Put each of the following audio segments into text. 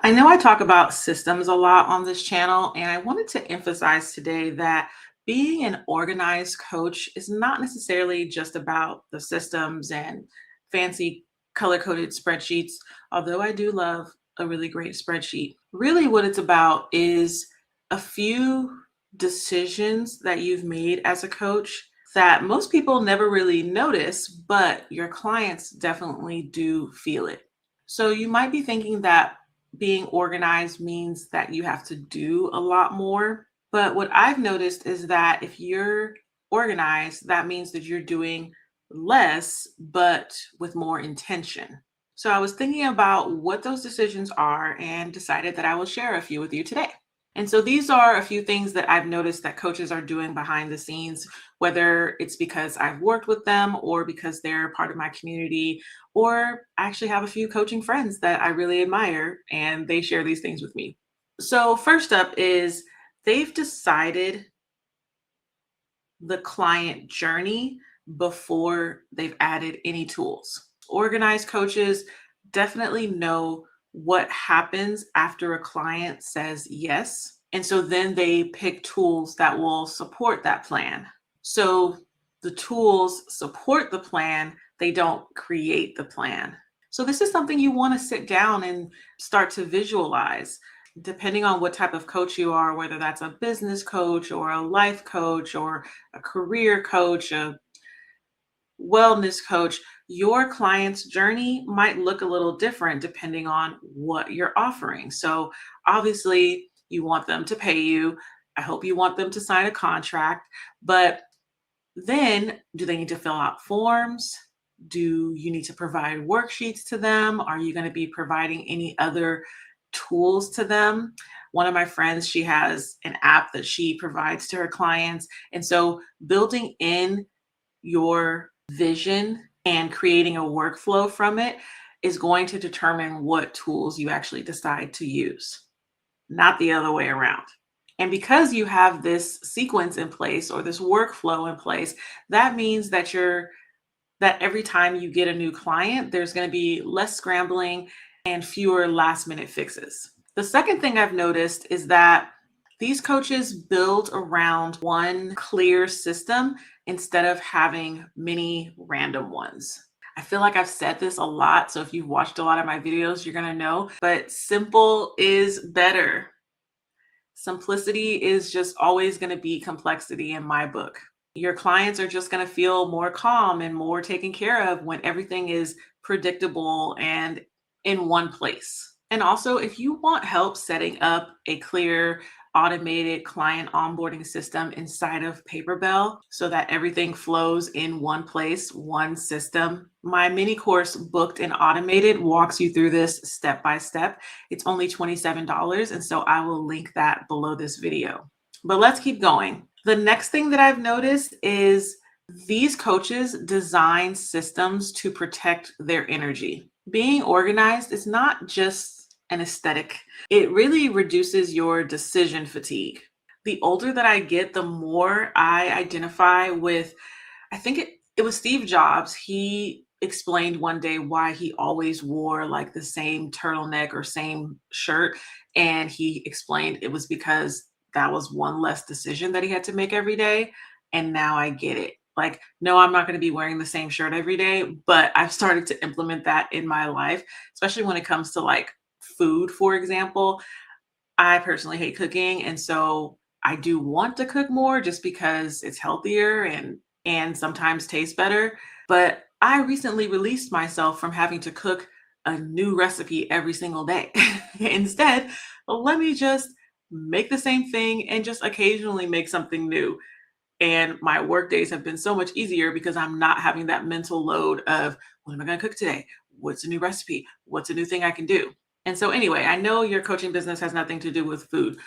I know I talk about systems a lot on this channel, and I wanted to emphasize today that being an organized coach is not necessarily just about the systems and fancy color coded spreadsheets, although I do love a really great spreadsheet. Really, what it's about is a few decisions that you've made as a coach that most people never really notice, but your clients definitely do feel it. So you might be thinking that being organized means that you have to do a lot more. But what I've noticed is that if you're organized, that means that you're doing less, but with more intention. So I was thinking about what those decisions are and decided that I will share a few with you today. And so these are a few things that I've noticed that coaches are doing behind the scenes, whether it's because I've worked with them or because they're part of my community, or I actually have a few coaching friends that I really admire and they share these things with me. So, first up is they've decided the client journey before they've added any tools. Organized coaches definitely know what happens after a client says yes. And so then they pick tools that will support that plan. So the tools support the plan, they don't create the plan. So this is something you want to sit down and start to visualize depending on what type of coach you are, whether that's a business coach or a life coach or a career coach, a wellness coach, your client's journey might look a little different depending on what you're offering. So, obviously, you want them to pay you. I hope you want them to sign a contract, but then do they need to fill out forms? Do you need to provide worksheets to them? Are you going to be providing any other tools to them? One of my friends, she has an app that she provides to her clients. And so building in your vision and creating a workflow from it is going to determine what tools you actually decide to use, not the other way around. And because you have this sequence in place or this workflow in place, that means that every time you get a new client, there's going to be less scrambling and fewer last minute fixes. The second thing I've noticed is that these coaches build around one clear system instead of having many random ones. I feel like I've said this a lot. So if you've watched a lot of my videos, you're going to know, but simple is better. Simplicity is just always going to be complexity in my book. Your clients are just going to feel more calm and more taken care of when everything is predictable and in one place. And also, if you want help setting up a clear, automated client onboarding system inside of paperbell so that everything flows in one place, one system, my mini course, Booked and Automated, walks you through this step by step. It's only $27, and so I will link that below this video. But let's keep going. The next thing that I've noticed is these coaches design systems to protect their energy. Being organized is not just an aesthetic, it really reduces your decision fatigue. The older that I get, the more I identify with, I think it was Steve Jobs. He explained one day why he always wore like the same turtleneck or same shirt. And he explained it was because that was one less decision that he had to make every day. And now I get it. Like, no, I'm not going to be wearing the same shirt every day, but I've started to implement that in my life, especially when it comes to like food, for example. I personally hate cooking, and so I do want to cook more just because it's healthier and sometimes tastes better. But I recently released myself from having to cook a new recipe every single day. Instead, let me just make the same thing and just occasionally make something new. And my work days have been so much easier because I'm not having that mental load of what am I going to cook today? What's a new recipe? What's a new thing I can do? And so, anyway, I know your coaching business has nothing to do with food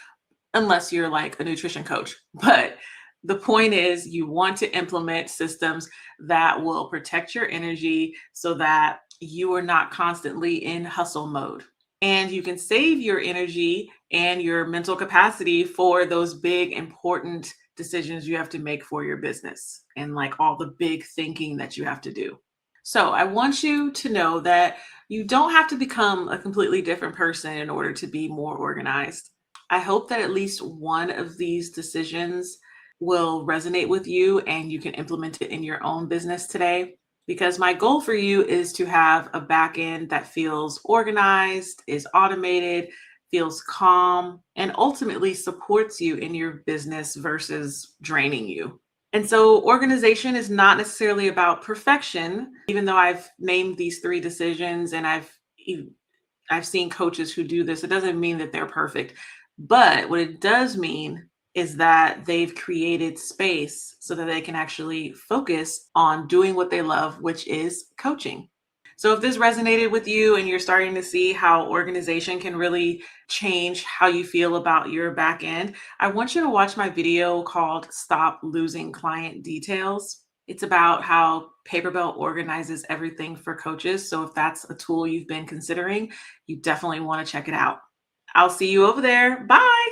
unless you're like a nutrition coach. But the point is, you want to implement systems that will protect your energy so that you are not constantly in hustle mode. And you can save your energy and your mental capacity for those big, important decisions you have to make for your business and like all the big thinking that you have to do. So I want you to know that You don't have to become a completely different person in order to be more organized. I hope that at least one of these decisions will resonate with you and you can implement it in your own business today. Because my goal for you is to have a back end that feels organized, is automated, feels calm, and ultimately supports you in your business versus draining you. And so organization is not necessarily about perfection, even though I've named these three decisions and I've seen coaches who do this. It doesn't mean that they're perfect. But what it does mean is that they've created space so that they can actually focus on doing what they love, which is coaching. So if this resonated with you and you're starting to see how organization can really change how you feel about your back end, I want you to watch my video called Stop Losing Client Details. It's about how Paperbell organizes everything for coaches. So if that's a tool you've been considering, you definitely want to check it out. I'll see you over there. Bye.